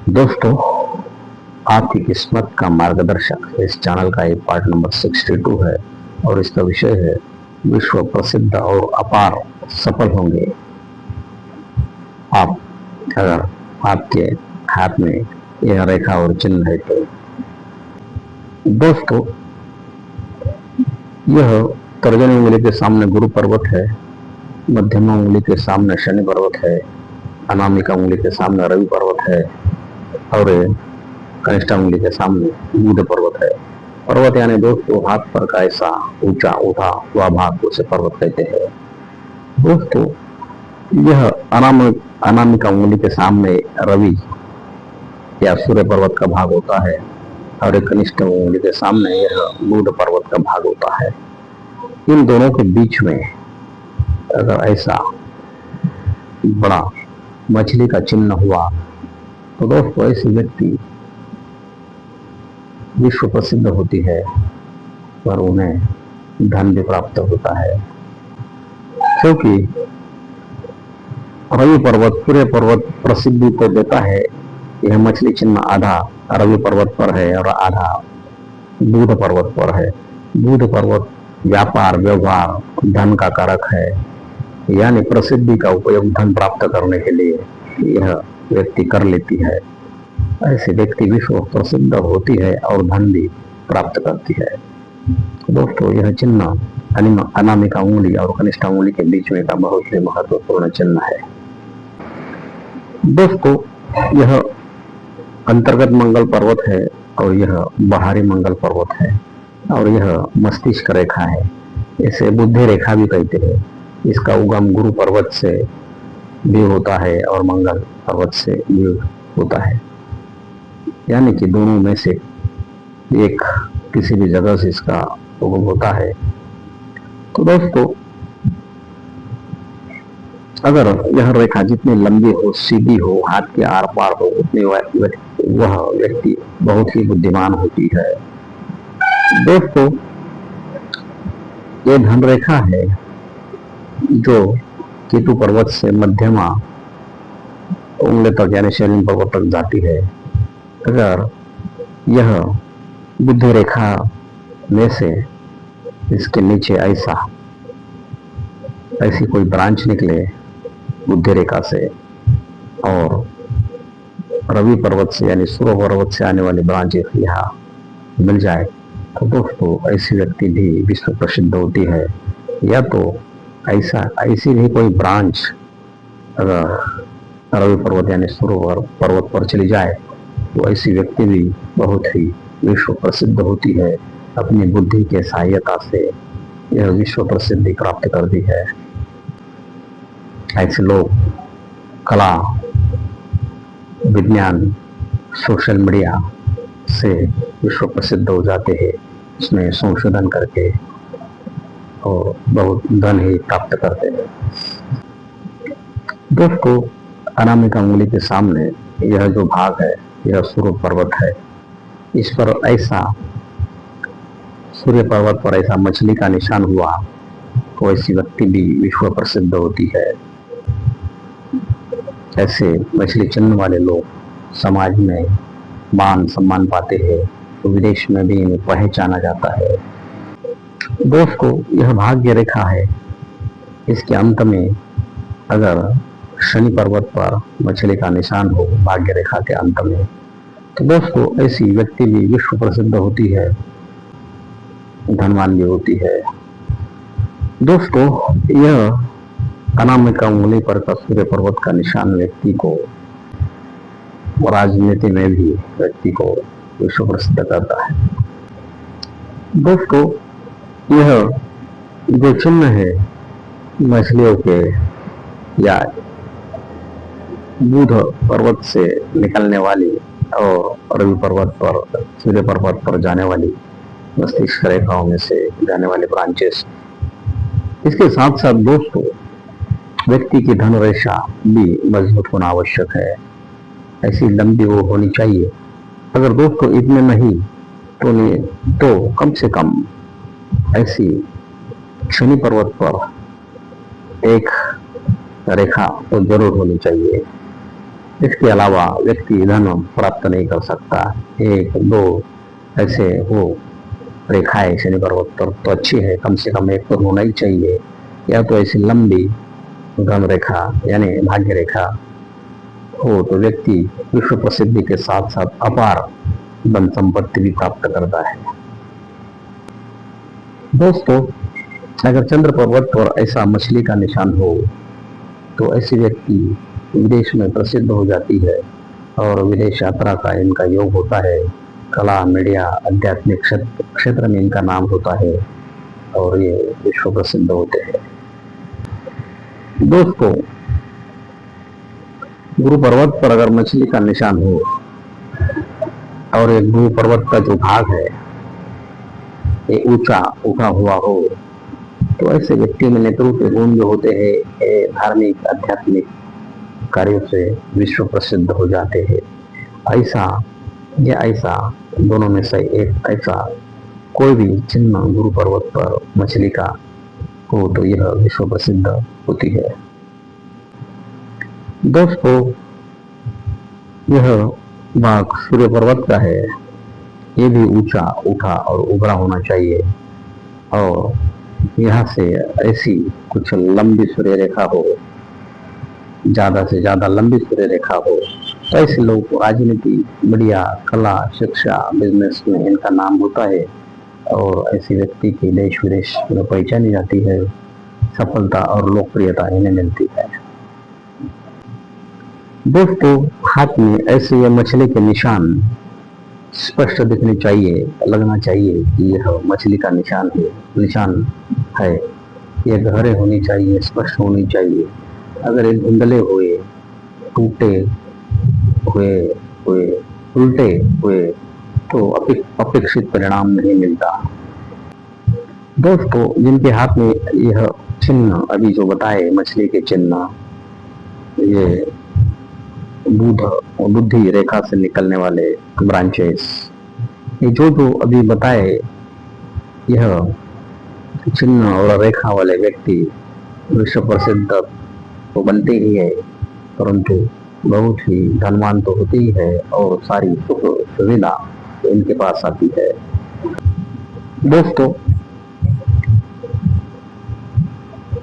दोस्तों, आपकी किस्मत का मार्गदर्शक इस चैनल का ये पार्ट नंबर 62 है और इसका विषय है विश्व प्रसिद्ध और अपार सफल होंगे आप अगर आपके हाथ में यह रेखा और चिन्ह है तो। दोस्तों, यह तर्जनी उंगली के सामने गुरु पर्वत है, मध्यमा उंगली के सामने शनि पर्वत है, अनामिका उंगली के सामने रवि पर्वत है और कनिष्ठ उंगली के सामने बुध पर्वत है। पर्वत यानी दोस्तों हाथ पर का ऐसा ऊंचा उठा हुआ भाग उसे पर्वत कहते हैं। दोस्तों, यह अनामिका उंगली के सामने रवि या सूर्य पर्वत का भाग होता है और कनिष्ठ उंगली के सामने यह बुध पर्वत का भाग होता है। इन दोनों के बीच में अगर ऐसा बड़ा मछली का चिन्ह हुआ तो दोस्तों ऐसी व्यक्ति विश्व प्रसिद्ध होती है पर उन्हें धन भी प्राप्त होता है, क्योंकि रवि पर्वत सूर्य पर्वत प्रसिद्धि तो देता है। यह मछली चिन्ह आधा रवि पर्वत पर है और आधा बुध पर्वत पर है। बुध पर्वत व्यापार व्यवहार धन का कारक है, यानी प्रसिद्धि का उपयोग धन प्राप्त करने के लिए यह व्यक्ति कर लेती है। ऐसे व्यक्ति विश्व प्रसिद्ध होती है और धन भी प्राप्त करती है। दोस्तों, यह चिन्ह अनामिका उंगली और कनिष्ठ उंगली के बीच में का बहुत ही महत्वपूर्ण चिन्ह है। दोस्तों, यह अंतर्गत मंगल पर्वत है और यह बाहरी मंगल पर्वत है और यह मस्तिष्क रेखा है। इसे बुद्धि रेखा भी कहते हैं। इसका उगम गुरु पर्वत से भी होता है और मंगल पर्वत से भी होता है, यानी कि दोनों में से एक किसी भी जगह से इसका उगम होता है। तो दोस्तों, अगर यह रेखा जितनी लंबी हो, सीधी हो, हाथ के आर पार हो, उतनी वह व्यक्ति बहुत ही बुद्धिमान होती है। दोस्तों, ये धन रेखा है जो केतु पर्वत से मध्यमा उंगली तक यानी शनि पर्वत तक जाती है। अगर यह बुद्धि रेखा में से इसके नीचे ऐसी कोई ब्रांच निकले बुद्धि रेखा से और रवि पर्वत से यानी सूर्य पर्वत से आने वाली ब्रांच यहाँ मिल जाए तो दोस्तों ऐसी व्यक्ति भी विश्व प्रसिद्ध होती है। या तो ऐसी भी कोई ब्रांच अगर रवि पर्वत यानी सूर्य पर्वत पर चली जाए तो ऐसी व्यक्ति भी बहुत ही विश्व प्रसिद्ध होती है। अपनी बुद्धि के सहायता से यह विश्व प्रसिद्धि प्राप्त करती है। ऐसे लोग कला विज्ञान सोशल मीडिया से विश्व प्रसिद्ध हो जाते हैं, इसमें संशोधन करके और बहुत धन ही प्राप्त करते हैं। दोस्तों, अनामिका उंगली के सामने यह जो भाग है यह सूर्य पर्वत है। इस पर ऐसा सूर्य पर्वत पर ऐसा मछली का निशान हुआ तो ऐसी व्यक्ति भी विश्व प्रसिद्ध होती है। ऐसे मछली चिन्ह वाले लोग समाज में मान सम्मान पाते हैं तो विदेश में भी इन्हें पहचाना जाता है। दोस्तों, यह भाग्य रेखा है। इसके अंत में अगर शनि पर्वत पर मछली का निशान हो भाग्य रेखा के अंत में तो दोस्तों ऐसी व्यक्ति भी विश्व प्रसिद्ध होती है, धनवान भी होती है। दोस्तों, यह अनामिका उंगली पर का सूर्य पर्वत का निशान व्यक्ति को राजनीति में भी व्यक्ति को विश्व प्रसिद्ध करता है। दोस्तों, यह जो चिन्ह है मछलियों के या बुध पर्वत से निकलने वाली और रवि पर्वत पर सूर्य पर्वत पर जाने वाली मस्तिष्क रेखाओं में से जाने वाली ब्रांचेस, इसके साथ साथ दोस्तों व्यक्ति की धन रेखा भी मजबूत होना आवश्यक है। ऐसी लंबी वो होनी चाहिए। अगर दोस्तों इतने नहीं तो कम से कम ऐसी शनि पर्वत पर एक रेखा तो जरूर होनी चाहिए। इसके अलावा व्यक्ति धन प्राप्त नहीं कर सकता। एक दो ऐसे वो रेखाएं शनि पर्वत पर तो अच्छी है, कम से कम एक तो होना ही चाहिए, या तो ऐसी लंबी धन रेखा यानी भाग्य रेखा हो तो व्यक्ति विश्व प्रसिद्धि के साथ साथ अपार धन संपत्ति भी प्राप्त करता है। दोस्तों, अगर चंद्र पर्वत पर ऐसा मछली का निशान हो तो ऐसी व्यक्ति विदेश में प्रसिद्ध हो जाती है और विदेश यात्रा का इनका योग होता है। कला, मीडिया, आध्यात्मिक क्षेत्र में इनका नाम होता है और ये विश्व प्रसिद्ध होते हैं। दोस्तों, गुरु पर्वत पर अगर मछली का निशान हो और एक गुरु पर्वत का जो भाग है ये ऊंचा उठा हुआ हो तो ऐसे व्यक्ति में नेतृत्व के गुण जो होते हैं धार्मिक आध्यात्मिक कार्यों से विश्व प्रसिद्ध हो जाते हैं। ऐसा दोनों में से एक ऐसा कोई भी चिन्ह गुरु पर्वत पर मछली का हो तो यह विश्व प्रसिद्ध होती है। दोस्तों, यह भाग सूर्य पर्वत का है, ये भी ऊंचा उठा और उभरा होना चाहिए और यहाँ से ऐसी कुछ लंबी सूर्य रेखा हो, ज्यादा से ज्यादा लंबी सूर्य रेखा हो तो ऐसे लोग राजनीति, मीडिया, कला, शिक्षा, बिजनेस में इनका नाम होता है और ऐसे व्यक्ति की देश विदेश में पहचानी जाती है, सफलता और लोकप्रियता इन्हें मिलती है। दोस्तों, हाथ में ऐसे ये मछली के निशान स्पष्ट दिखने चाहिए, लगना चाहिए कि यह मछली का निशान है। ये गहरे होनी चाहिए, स्पष्ट होनी चाहिए। अगर ये धुंधले हुए, टूटे हुए, उल्टे हुए तो अपेक्षित परिणाम नहीं मिलता। दोस्तों, जिनके हाथ में यह चिन्ह अभी जो बताए मछली के चिन्ह, ये बुद्धि रेखा से निकलने वाले ब्रांचेस, ये जो अभी बताए यह चिन्ह और रेखा वाले व्यक्ति विश्व प्रसिद्ध तो बनते ही है, परंतु बहुत ही धनवान तो होती ही है और सारी सुख सुविधा इनके पास आती है। दोस्तों,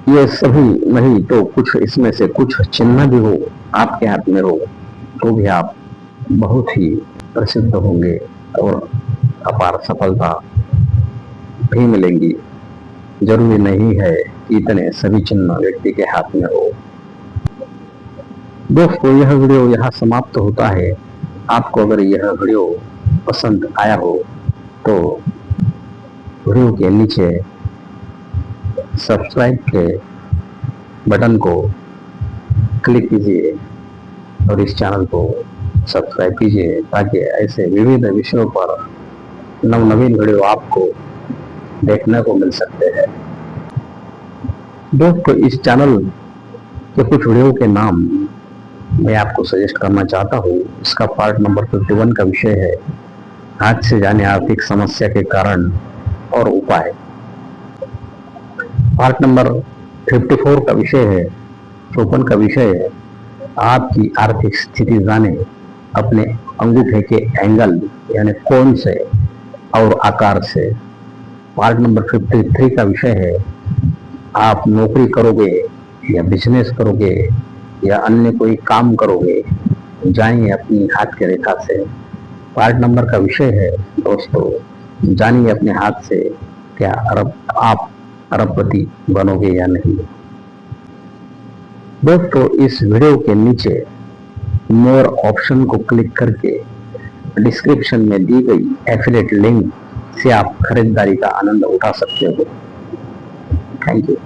ये सभी नहीं तो कुछ इसमें से कुछ चिन्ह भी हो आपके हाथ में हो तो भी आप बहुत ही प्रसिद्ध होंगे और अपार सफलता भी मिलेंगी। जरूरी नहीं है कि इतने सभी चिन्ह व्यक्ति के हाथ में हो। दोस्तों, यह वीडियो यहाँ समाप्त होता है। आपको अगर यह वीडियो पसंद आया हो तो वीडियो के नीचे सब्सक्राइब के बटन को क्लिक कीजिए और इस चैनल को सब्सक्राइब कीजिए ताकि ऐसे विविध विषयों पर नवनवीन वीडियो आपको देखने को मिल सकते हैं। दोस्तों, इस चैनल के कुछ वीडियो के नाम मैं आपको सजेस्ट करना चाहता हूँ। इसका पार्ट नंबर 51 का विषय है आज से जाने आर्थिक समस्या के कारण और उपाय। पार्ट नंबर 54 का विषय है, 54 का विषय है आपकी आर्थिक स्थिति जाने, अपने अंगूठे के एंगल यानी कोण से और आकार से। पार्ट नंबर 53 का विषय है आप नौकरी करोगे या बिजनेस करोगे या अन्य कोई काम करोगे, जानिए अपनी हाथ की रेखा से। पार्ट नंबर का विषय है दोस्तों, जानिए अपने हाथ से क्या आप अरबपति बनोगे या नहीं। दोस्तों, इस वीडियो के नीचे मोर ऑप्शन को क्लिक करके डिस्क्रिप्शन में दी गई एफिलिएट लिंक से आप खरीदारी का आनंद उठा सकते हो। Thank you.